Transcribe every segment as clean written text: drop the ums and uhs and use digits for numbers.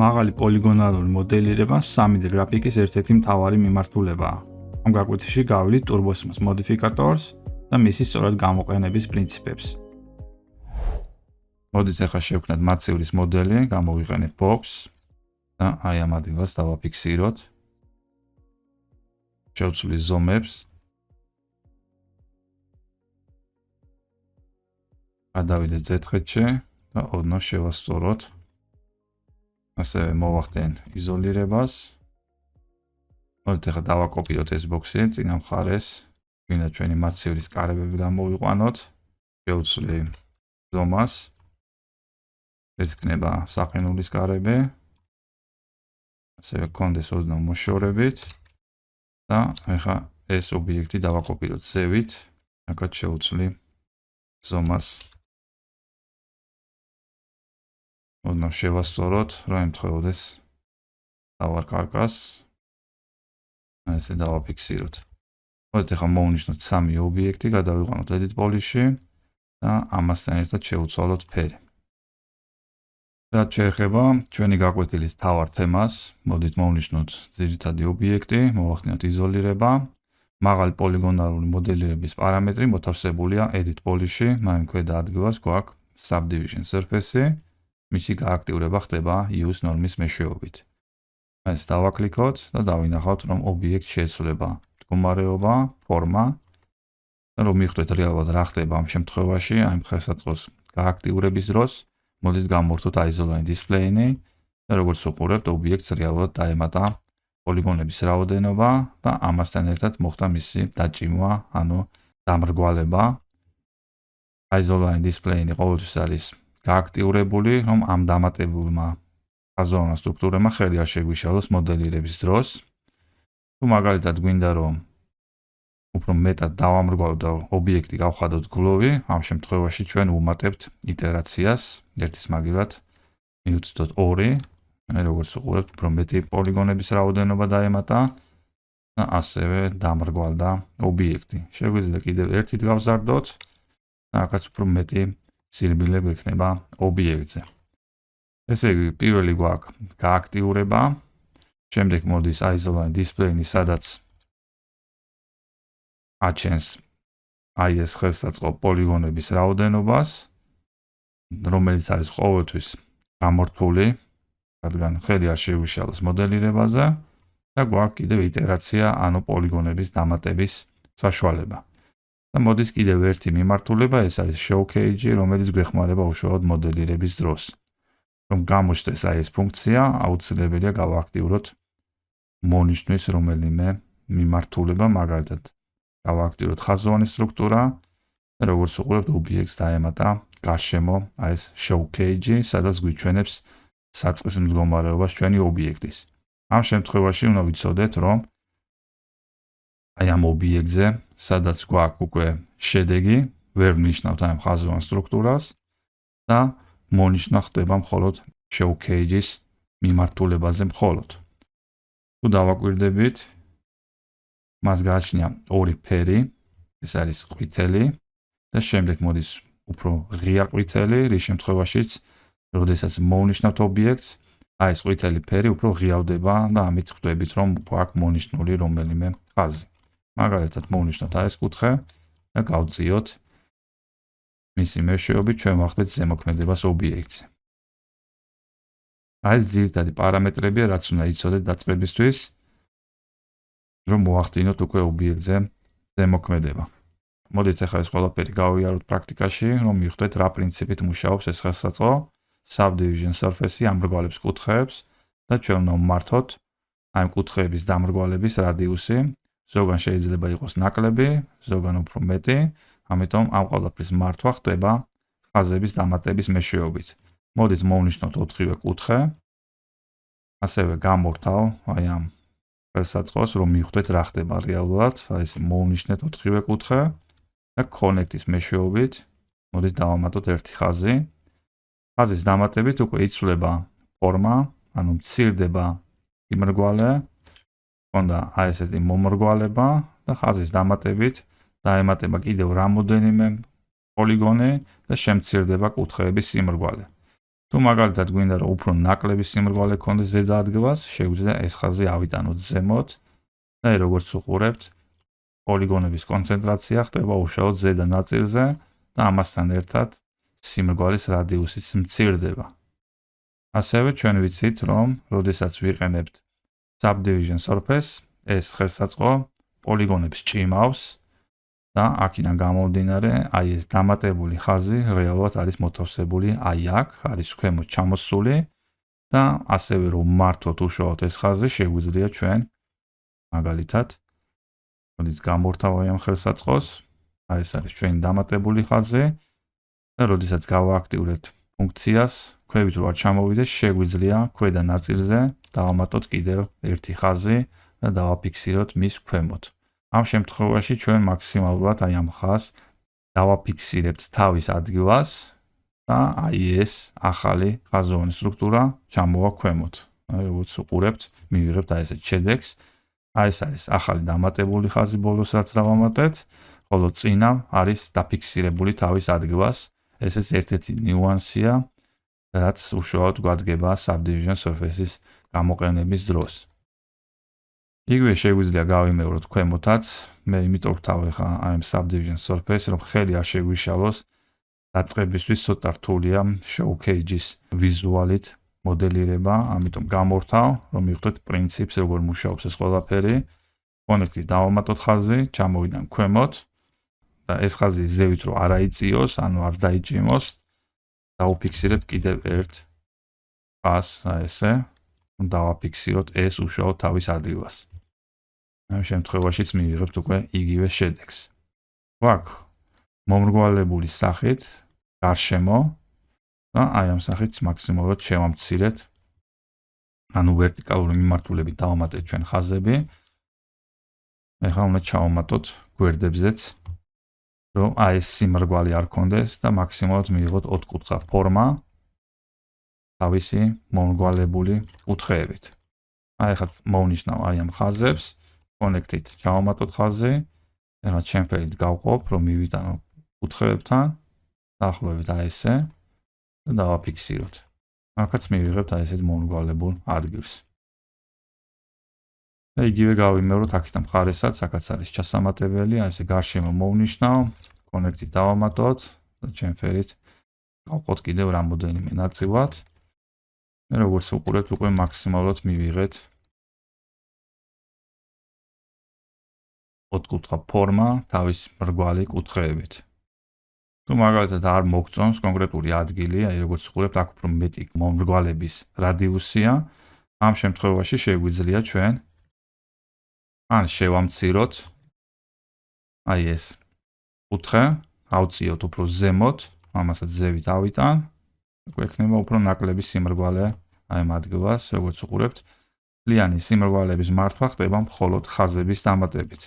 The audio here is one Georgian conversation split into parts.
მაღალი პოლიგონალური მოდელირება 3D გრაფიკის ერთ-ერთი მთავარი მიმართულებაა. ამ გაკვეთილში გავვლით TurboSMOS მოდიფიკატორს და მისი სწორად გამოყენების პრინციპებს. მოდით ახლა შევქმნათ მაცივრის მოდელი, გამოვიყენეთ box და აი ამ ადგილას დავაფიქსიროთ. შევცვლით ზომებს. გადავიდეთ Z-ხედში და ოდნავ შევასწოროთ. ასევე მოვახდენ იზოლირებას. მოდით ახლა დავაკოპიროთ ეს ბოქსი წინა მხარეს. ვინდა ჩვენი მაცივრის კარებები გამოვიყვანოთ. შევცვლი ზომას. ეს იქნება საყინულის კარები. ასევე გქონდეს ოდნავ მოშორებით და ახლა ეს ობიექტი დავაკოპიროთ ზევით. აქაც შევცვლი ზომას. ოდნავ შევასწოროთ, რომ ემთხვეოდეს თავარ კარკას. ესე დავაფიქსიროთ. მოდით ახლა მოვნიშნოთ 3 ობიექტი, გადავიყვანოთ edit polish-ში და ამასთან ერთად შევცვალოთ ფერი. რაც შეეხება ჩვენი გაკვეთილის მთავარ თემას, მოდით მოვნიშნოთ ძირითადი ობიექტი, მოვახდინოთ იზოლირება. მაღალი პოლიგონალური მოდელირების პარამეტრი მოთავსებულია edit polish-ში, მაგრამ ქვედა ადგილას გვაქვს subdivision surface-ი. მისი გააქტიურება ხდება use ნორმის მეშვეობით. ეს დავაკლიკოთ და დავინახავთ, რომ ობიექტს შეცვლება მდგომარეობა, ფორმა და რომ მივხვდეთ რეალურად რა ხდება ამ შემთხვევაში, აი ამ ხელსაწყოს გააქტიურების დროს, მოდით გამოვართოთ isoline display-ი და როგორც უყურებთ, ობიექტს რეალურად დაემატა პოლიგონების რაოდენობა და ამასთან ერთად მოხდა მისი დაჭიმვა, ანუ დამრგვალება. isoline display-ი ყოველთვის არის გააქტიურებული, რომ ამ დამატებულმა ხაზოვანმა სტრუქტურებმა ხელი არ შეგვიშალოს მოდელირების დროს. თუ მაგალითად გვინდა რომ უფრო მეტად დავამრგვალოთ და ობიექტი გავხადოთ გლოვი, ამ შემთხვევაში ჩვენ ვუმატებთ იტერაციას, ერთის მაგივრად მივცდოთ 2, როგორც უყურებთ, უფრო მეტი პოლიგონების რაოდენობა დაემატა და ასევე დამრგვალდა ობიექტი. შეგვიძლია კიდევ ერთით გავზარდოთ და აქაც უფრო მეტი სირბილე გვექნება ობიექტზე. ესე იგი, პირველი გვაქვს გააქტიურება, შემდეგ მოდის isoline display-ი, სადაც აჩენს აი ეს ხელსაწყო პოლიგონების რაოდენობას, რომელიც არის ყოველთვის გამორთული, რადგან ხელი არ შეგვიშალოს მოდელირებაზე და გვაქვს კიდევ იტერაცია, ანუ პოლიგონების დამატების საშუალება. და მოდის კიდევ ერთი მიმართულება, ეს არის show cage, რომელიც გვეხმარება უშუალოდ მოდელირების დროს. რომ გამოჩნდეს აი ეს ფუნქცია, აუცილებელია გავააქტიუროთ მონიშნვის რომელიმე მიმართულება, მაგალითად გავააქტიუროთ ხაზოვანი სტრუქტურა და როგორც უყურებთ, ობიექტს დაემატა გარშემო აი ეს show cage, სადაც გვიჩვენებს საწყის მდგომარეობას ჩვენი ობიექტის. ამ შემთხვევაში უნდა ვიცოდეთ, რომ აი ამ ობიექტზე, სადაც გვაქვს უკვე შედეგი, ვერ ვნიშნავთ ამ ხაზოვან სტრუქტურას და მონიშნა ხდება მხოლოდ show cage-ის მიმართულებაზე მხოლოდ. თუ დავაკვირდებით, მას გააჩნია 2 ფერი, ეს არის ყვითელი და შემდეგ მოდის უფრო ღია ყვითელი, რის შემთხვევაშიც, როდესაც მოვნიშნავთ ობიექტს, აი ეს ყვითელი ფერი უფრო ღიავდება და ამით ხვდებით, რომ გვაქვს მონიშნული რომელიმე ხაზი. მაგალითად, მოვნიშნოთ აი ეს კუთხე და გავწიოთ მისი მეშვეობით ჩვენ ვახდეთ ზემოქმედებას ობიექტზე. აი ეს ძირითადი პარამეტრებია, რაც უნდა იცოდეთ დაწყებისთვის, რომ მოახდინოთ უკვე ობიექტზე ზემოქმედება. მოდით ახლა ეს ყველაფერი გავიაროთ პრაქტიკაში, რომ მივხვდეთ რა პრინციპით მუშაობს ეს ხელსაწყო, subdivision surface-ი ამრგვალებს კუთხეებს და ჩვენ უნდა ვმართოთ აი ამ კუთხეების დამრგვალების რადიუსი. ზოგან შეიძლება იყოს ნაკლები, ზოგან უფრო მეტი, ამიტომ ამ ყველაფრის მართვა ხდება ხაზების დამატების მეშვეობით. მოდით მოვნიშნოთ 4-ვე კუთხე. ასევე გამორთავ აი ამ ხელსაწყოს, რომ მივხვდეთ რა ხდება რეალურად, აი ეს მოვნიშნეთ 4-ვე კუთხე და connect-ის მეშვეობით მოდით დავამატოთ ერთი ხაზი. ხაზის დამატებით უკვე იცვლება ფორმა, ანუ მცირდება იმრგვალე, კონდა აი ესეთი მომრგვალება და ხაზის დამატებით დაემატება კიდევ რამოდენიმე პოლიგონი და შემცირდება კუთხეების სიმრგვალე. თუ მაგალითად გვინდა რომ უფრო ნაკლები სიმრგვალე გქონდეს ზედა ადგილას, შეგვიძლია ეს ხაზი ავიტანოთ ზემოთ და როგორც უყურებთ, პოლიგონების კონცენტრაცია ხდება უშუალოდ ზედა ნაწილზე და ამასთან ერთად სიმრგვალის რადიუსიც მცირდება. ასევე ჩვენ ვიცით, რომ როდესაც ვიყენებთ subdivision surface, ეს ხელსაწყო პოლიგონებს ჭიმავს და აქედან გამომდინარე, აი ეს დამატებული ხაზი რეალურად არის მოთავსებული აი აქ, არის ქვემოთ ჩამოსული და ასევე რომ მართოთ უშუალოდ ეს ხაზი, შეგვიძლია ჩვენ მაგალითად მოდით გამორთავავ ამ ხელსაწყოს, ეს არის ჩვენი დამატებული ხაზი და როდესაც გავააქტიურებთ ფუნქციას, ქვევით რო არ ჩამოვიდეს, შეგვიძლია ქვედა ნაწილზე დავამატოთ კიდევ ერთი ხაზი და დავაფიქსიროთ მის ქვემოთ. ამ შემთხვევაში ჩვენ მაქსიმალურად აი ამ ხაზს დავაფიქსირებთ თავის ადგილას და აი ეს ახალი ხაზოვანი სტრუქტურა ჩამოვა ქვემოთ. როგორც უყურებთ, მივიღებთ აი ესეთ შედეგს. აი ეს არის ახალი დამატებული ხაზი ბოლოს რაც დავამატეთ, ხოლო წინა არის დაფიქსირებული თავის ადგილას. ესეც ერთ-ერთი ნიუანსია, რაც უშუალოდ გვადგება subdivision surface-ის გამოყენების დროს. იგივე შეგვიძლია გავიმეოროთ ქვემოთაც, მე იმიტომ ვთავ ხა აი ამ subdivision surface, რომ ხელი არ შეგვიშალოს დაწყებისთვის ცოტა რთულია showcase-ის ვიზუალით მოდელირება, ამიტომ გამორთავ, რომ მივხვდეთ პრინციპს, როგორ მუშაობს ეს ყველაფერი. კონექტით დავამატოთ ხაზი, ჩამოვიდან ქვემოთ და ეს ხაზი ზევით რო არ აიწიოს, ანუ არ დაიჭიმოს, დავუფიქსირებთ კიდევ ერთ ხაზს, აი ესე, დავაფიქსიროთ ეს უშუალოდ თავის ადგილას. ამ შემთხვევაშიც მივიღებთ უკვე იგივე შედეგს. გვაქვს მომრგვალებული სახით გარშემო და აი ამ სახით მაქსიმალურად შევამცირეთ, ანუ ვერტიკალური მიმართულებით დავამატეთ ჩვენ ხაზები. ეხლა უნდა ჩავამატოთ გვერდებზეც, რომ აი ეს სიმრგვალი არ კონდეს და მაქსიმალურად მივიღოთ ოთხკუთხა ფორმა თავისი მომრგვალებული კუთხეებით. აი ახლა მოვნიშნავ აი ამ ხაზებს, კონექტით ჩავამატოთ ხაზი, ეხლა ჩემფერით გავყოფ, რომ მივიტანო კუთხეებთან, დაახლოებით აი ესე და დავაფიქსიროთ. აქაც მივიღებთ აი ესეთ მომრგვალებულ ადგილს. და იგივე გავიმეოროთ აქედან მხარესაც, აქაც არის ჩასამატებელი, აი ესე გარშემო მოვნიშნავ, კონექტით დავამატოთ და ჩემფერით გავყოთ კიდევ რამოდენიმე ნაწილად. მე როგორც უყურებთ, უკვე მაქსიმალურად მივიღეთ ოთხკუთხა ფორმა თავის მრგვალი კუთხეებით. თუ მაგალითად არ მოგწონს კონკრეტული ადგილი, აი როგორც უყურებთ, აქ უფრო მეტი მომრგვალების რადიუსია, ამ შემთხვევაში შეგვიძლია ჩვენ ან შევამციროთ აი ეს კუთხე, ავწიოთ უფრო ზემოთ, ამასაც ზევით ავიტან, გვექნება უფრო ნაკლები სიმრგვალე აი ამ ადგილას, როგორც უყურებთ, მთლიანი სიმრგვალების მართვა ხდება მხოლოდ ხაზების დამატებით.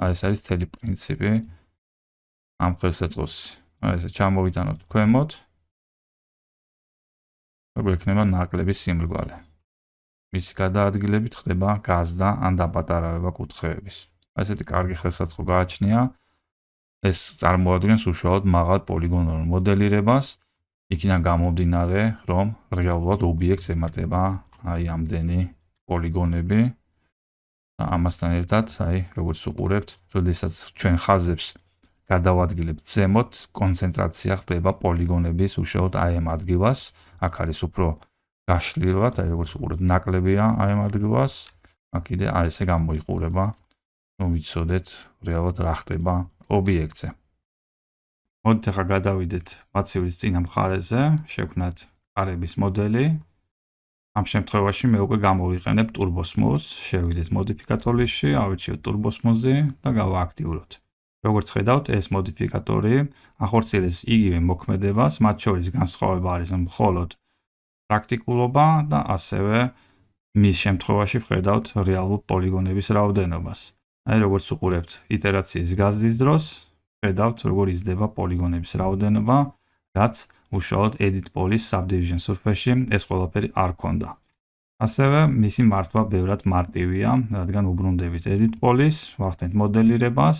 აი ეს არის მთელი პრინციპი ამ ხელსაწყოსი. აი ესე ჩამოვიტანოთ ქვემოთ, გვექნება ნაკლები სიმრგვალე. მისი გადაადგილებით ხდება გაზდა ან დაპატარავება კუთხეების. აი ესეთი კარგი ხელსაწყო გააჩნია. ეს წარმოადგენს უშუალოდ მაღალ პოლიგონურ მოდელირებას, იქიდან გამომდინარე, რომ რეალურად ობიექტს ემატება აი ამდენი პოლიგონები და ამასთან ერთად, აი როგორც უყურებთ, როდესაც ჩვენ ხაზებს გადავადგილებთ ზემოთ, კონცენტრაცია ხდება პოლიგონების უშუალოდ აი ამ ადგილას, აქ არის უფრო გაშლილად, აი როგორც უყურებთ, ნაკლებია აი ამ ადგილას, აქ კიდე აი ესე გამოიყურება, რომ ვიცოდეთ რეალურად რა ხდება ობიექტზე. მოდით ახლა გადავიდეთ მაცივრის წინა მხარეზე, შევქმნათ კარების მოდელი. ამ შემთხვევაში მე უკვე გამოვიყენებ TurboSmooth, შევიდეთ მოდიფიკატორში, ავირჩიოთ TurboSmooth და გავააქტიუროთ. როგორც ხედავთ, ეს მოდიფიკატორი ახორციელებს იგივე მოქმედებას, მათ შორის განსხვავება არის მხოლოდ პრაქტიკულობა და ასევე მის შემთხვევაში ვხედავთ რეალურ პოლიგონების რაოდენობას. აი როგორც უყურებთ, იტერაციის გაზრდის დროს ხედავთ, როგორ იზრდება პოლიგონების რაოდენობა, რაც უშუალოდ edit polis subdivision surface-ში ეს ყველაფერი არ ქონდა. ასევე მისი მართვა ბევრად მარტივია, რადგან უბრუნდებით edit polis, ვახდენთ მოდელირებას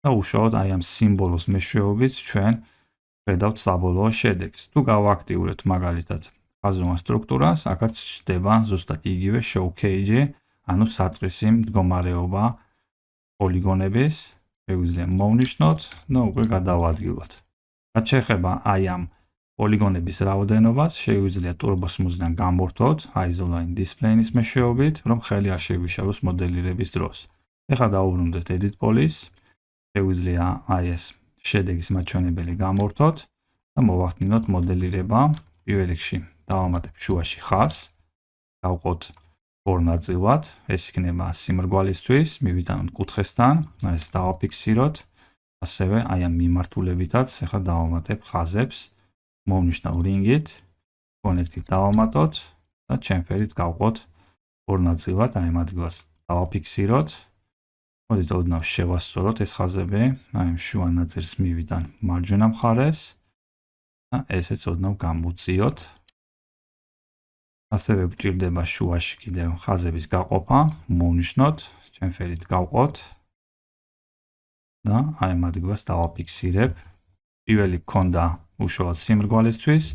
და უშუალოდ აი ამ სიმბოლოს მეშვეობით ჩვენ ხედავთ საბოლოო შედეგს. თუ გავააქტიურებთ მაგალითად ხაზოვან სტრუქტურას, აქაც ჩნდება ზუსტად იგივე show cage-ი, ანუ საწყისი მდგომარეობა პოლიგონების, შეგვიძლია მოვნიშნოთ და უკვე გადავადგილოთ. რაც შეეხება აი ამ პოლიგონების რაოდენობას, შეგვიძლია turbo-smooth-დან გამორთოთ isoline display-ის მეშვეობით, რომ ხელი არ შეგვიშალოს მოდელირების დროს. ეხლა დავუბრუნდეთ edit polis, შეგვიძლია აი ეს შედეგის მაჩვენებელი გამორთოთ და მოვახდინოთ მოდელირება. პირველ რიგში დავამატებ შუაში ხაზს, დავყოთ ორ ნაწილად, ეს იქნება სიმრგვალისთვის, მივიტანოთ კუთხესთან, ეს დავაფიქსიროთ, ასევე აი ამ მიმართულებითაც ახლა დავამატებ ხაზებს, მოვნიშნავ რინგით, კონექტით დავამატოთ და ჩემფერით გავყოთ ორ ნაწილად, აი ამ ადგილას დავაფიქსიროთ. მოდით ოდნავ შევასწოროთ ეს ხაზები, აი ამ შუა ნაწილს მივიტან მარჯვენა მხარეს და ესეც ოდნავ გამოვწიოთ. ასევე გვჭირდება შუაში კიდევ ხაზების გაყოფა, მოვნიშნოთ, ჩემფერით გავყოთ და აი ამ ადგილას დავაფიქსირებ. პირველი გქონდა უშუალოდ სიმრგვალისთვის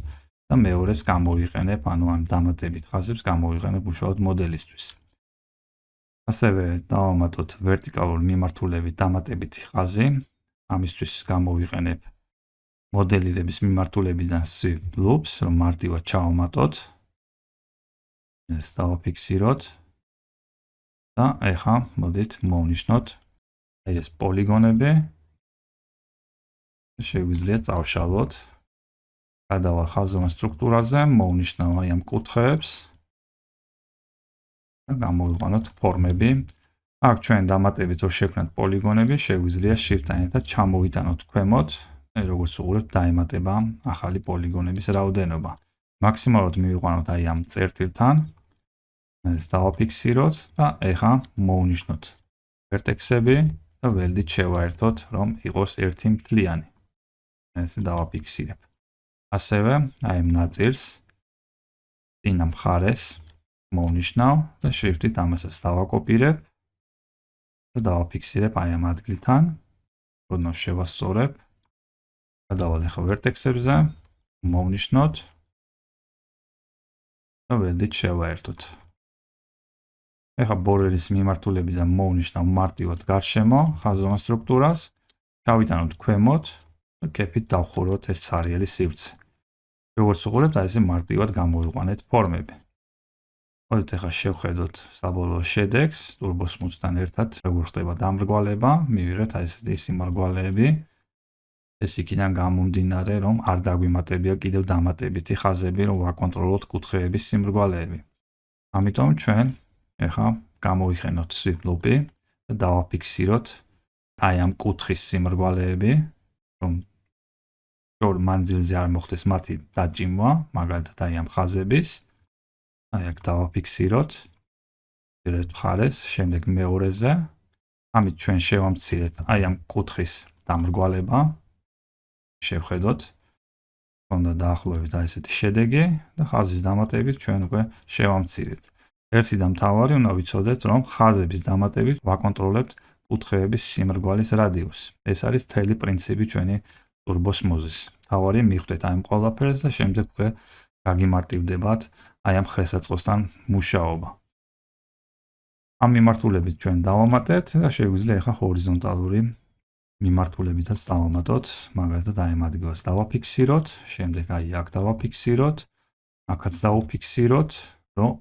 და მეორეს გამოვიყენებ, ანუ ამ დამატებით ხაზებს გამოვიყენებ უშუალოდ მოდელისთვის. ასევე დავამატოთ ვერტიკალურ მიმართულებით დამატებითი ხაზი, ამისთვის გამოვიყენებ მოდელირების მიმართულებიდან swift loops, რომ მარტივად ჩავამატოთ. ეს დავაფიქსიროთ და ეხლა მოდით მოვნიშნოთ აი ეს პოლიგონები. შეგვიძლია წავშალოთ. გადავალ ხაზოვან სტრუქტურაზე, მოვნიშნავ აი ამ კუთხეებს და გამოვიყვანოთ ფორმები. აქ ჩვენ დამატებით რომ შევქმნათ პოლიგონები, შეგვიძლია shift-თან ერთად ჩამოვიტანოთ ქვემოთ, როგორც უყურებთ, დაემატება ახალი პოლიგონების რაოდენობა. მაქსიმალურად მივიყვანოთ აი ამ წერტილთან, ეს დავაფიქსიროთ და ეხლა მოვნიშნოთ ვერტექსები და ველდით შევაერთოთ, რომ იყოს ერთი მთლიანი. ესე დავაფიქსირებ. ასევე აი ამ ნაწილს წინა მხარეს მოვნიშნავ და shift-ით ამასაც დავაკოპირებ და დავაფიქსირებ აი ამ ადგილთან, ოდნავ შევასწორებ. გადავალ ახლა ვერტექსებზე, მოვნიშნოთ და ველდით შევაერთოთ. ეხლა ბორერის მიმართულებიდან მოვნიშნავ მარტივად გარშემო ხაზოვან სტრუქტურას, ჩავიტანოთ ქვემოთ და კეფით დავხუროთ ეს ცარიელი სივრცე. როგორც უყურებთ, აი ესე მარტივად გამოვიყვანეთ ფორმები. მოდით ახლა შევხედოთ საბოლოო შედეგს, turbo-smooth-თან ერთად, როგორ ხდება დამრგვალება, მივიღეთ აი ესეთი სიმრგვალეები. ეს იქიდან გამომდინარე, რომ არ დაგვიმატებია კიდევ დამატებითი ხაზები, რომ ვაკონტროლოთ კუთხეების სიმრგვალეები. ამიტომ ჩვენ ეხლა გამოვიხენოთ swift loop-ი და დავაფიქსიროთ აი ამ კუთხის სიმრგვალეები, რომ შორ მანძილზე არ მოხდეს მათი დაჭიმვა, მაგალითად აი ამ ხაზების. აი აქ დავაფიქსიროთ ერთ მხარეს, შემდეგ მეორეზე. ამით ჩვენ შევამცირეთ აი ამ კუთხის დამრგვალება. შევხედოთ, თქონდა დაახლოებით აი ესეთი შედეგი და ხაზის დამატებით ჩვენ უკვე შევამცირეთ. ერთი და მთავარი უნდა ვიცოდეთ, რომ ხაზების დამატებით ვაკონტროლებთ კუთხეების სიმრგვალის რადიუსს. ეს არის მთელი პრინციპი ჩვენი turbo-smooth-ის. მთავარი მიხვდეთ აი ამ ყველაფერს და შემდეგ უკვე გაგიმარტივდებათ აი ამ ხელსაწყოსთან მუშაობა. ამ მიმართულებით ჩვენ დავამატეთ და შეგვიძლია ახლა ჰორიზონტალური მიმართულებითაც დავამატოთ, მაგალითად აი ამ ადგილას დავაფიქსიროთ, შემდეგ აი აქ დავაფიქსიროთ, აქაც დავაფიქსიროთ, რომ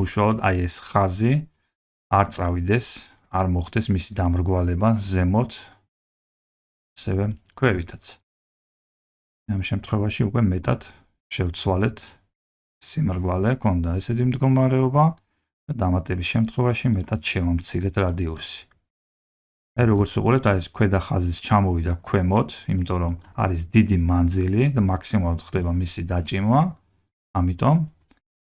უშუალოდ აი ეს ხაზი არ წავიდეს, არ მოხდეს მისი დამრგვალება ზემოთ, ასევე ქვევითაც. ამ შემთხვევაში უკვე მეტად შევცვალეთ სიმრგვალე, ქონდა ესეთი მდგომარეობა და დამატების შემთხვევაში მეტად შევამცირეთ რადიუსი. აი როგორც უყურებთ, აი ეს ქვედა ხაზის ჩამოვიდა ქვემოთ, იმიტომ რომ არის დიდი მანძილი და მაქსიმალურად ხდება მისი დაჭიმვა. ამიტომ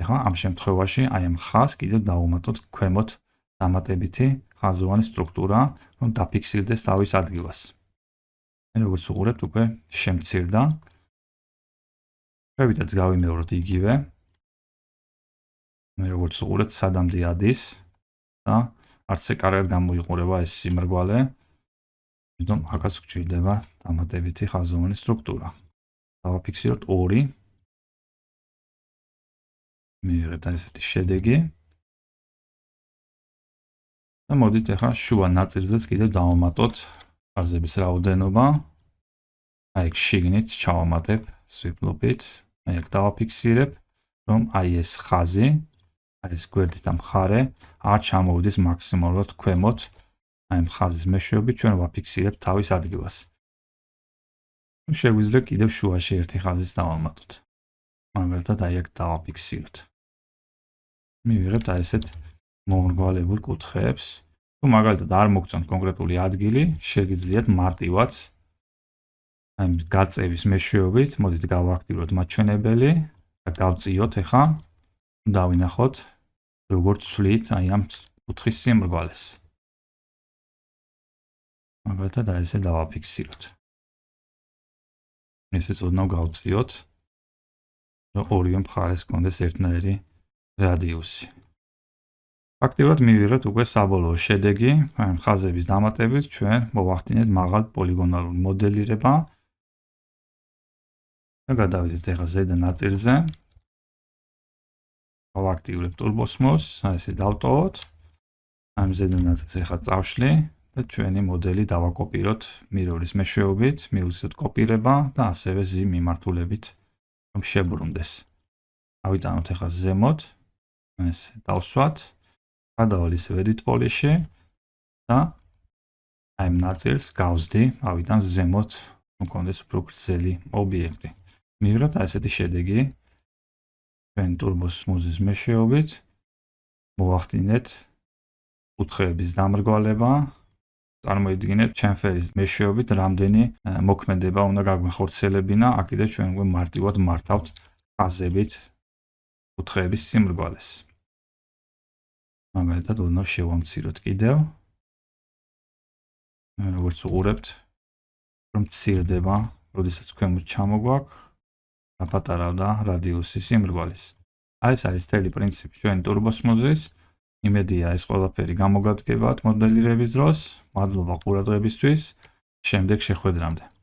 ეხლა ამ შემთხვევაში აი ამ ხაზს კიდევ დავუმატოთ ქვემოთ დამატებითი ხაზოვანი სტრუქტურა, რომ დაფიქსირდეს თავის ადგილას. აი როგორც უყურებთ, უკვე შემცირდა. ქვევითაც გავიმეოროთ იგივე. აი როგორც უყურებთ, სადამდე ადის და არც კარგად გამოიყურება ეს სიმრგვალე, ამიტომ აქაც გვჭირდება დამატებითი ხაზოვანი სტრუქტურა. დავაფიქსიროთ 2 მივიღეთ ესეთი შედეგი. და მოდით ახლა შუა ნაწილზეც კიდევ დავამატოთ ხაზების რაოდენობა. აი ეგ შიგნით ჩავამატებ სვიფლობით. აი ეგ დავაფიქსირებ, რომ აი ეს ხაზი, აი ეს გვერდით და მხარე არ ჩამოვიდეს მაქსიმალურად ქვემოთ. აი ამ ხაზის მეშვეობით ჩვენ ვაფიქსირებ თავის ადგილას. შეგვიძლია კიდევ შუაში ერთი ხაზის დავამატოთ. მაგალითად აი ეგ დავაფიქსიროთ. მივიღებთ აი ესეთ მომრგვალებულ კუთხეებს. თუ მაგალითად არ მოგწონთ კონკრეტული ადგილი, შეგიძლიათ მარტივად აი გაწევის მეშვეობით, მოდით გავაქტიუროთ მაჩვენებელი და გავწიოთ ახლა დავინახოთ როგორც ვცვლით აი ამ კუთხის სიმრგვალეს. მაგალითად აი ესე დავაფიქსიროთ. ესეც ოდნავ გავწიოთ, რომ ორივე მხარეს კონდეს ერთნაირი რადიუსი. ფაქტიურად მივიღეთ უკვე საბოლოო შედეგი, აი ხაზების დამატებით ჩვენ მოვახდინეთ მაღალ პოლიგონალურ მოდელირება. და გადავიდეთ ახლა ზედა ნაწილზე. გავაქტიურებ ტურბოსმოს, აი ესე დავტოვოთ. ამ ზედა ნაწილს ახლა წავშლი და ჩვენი მოდელი დავაკოპიროთ მირორის მეშვეობით, მივუწევთ კოპირება და ასევე Z მიმართულებით რომ შებრუნდეს. ავიტანოთ ახლა ზემოთ, ესე დავსვათ. გადავალ ისევ edit polish-ში და აი ამ ნაწილს გავზდი, ავიდან ზემოთ მქონდეს უფრო გრძელი ობიექტი. მივიღეთ აი ესეთი შედეგი. ჩვენ ტურბოსმოზის მეშვეობით მოვახდინეთ კუთხეების დამრგვალება. წარმოიდგინეთ ჩემფერის მეშვეობით რამდენი მოქმედება უნდა გაგვეხორციელებინა, აქედან ჩვენ უკვე მარტივად მართავთ ხაზებით კუთხეების სიმრგვალეს. მაგალითად ოდნავ შევამციროთ კიდევ. როგორც უყურებთ, რომ მცირდება, როდესაც ქვემოთ ჩამოგვაქვს გაპატარავდა რადიუსი სიმრგვალის. აი ეს არის მთელი პრინციპი ჩვენი ტურბოსმოზის. იმედია ეს ყველაფერი გამოგადგებათ მოდელირების დროს. მადლობა ყურადღებისთვის. შემდეგ შეხვედრამდე.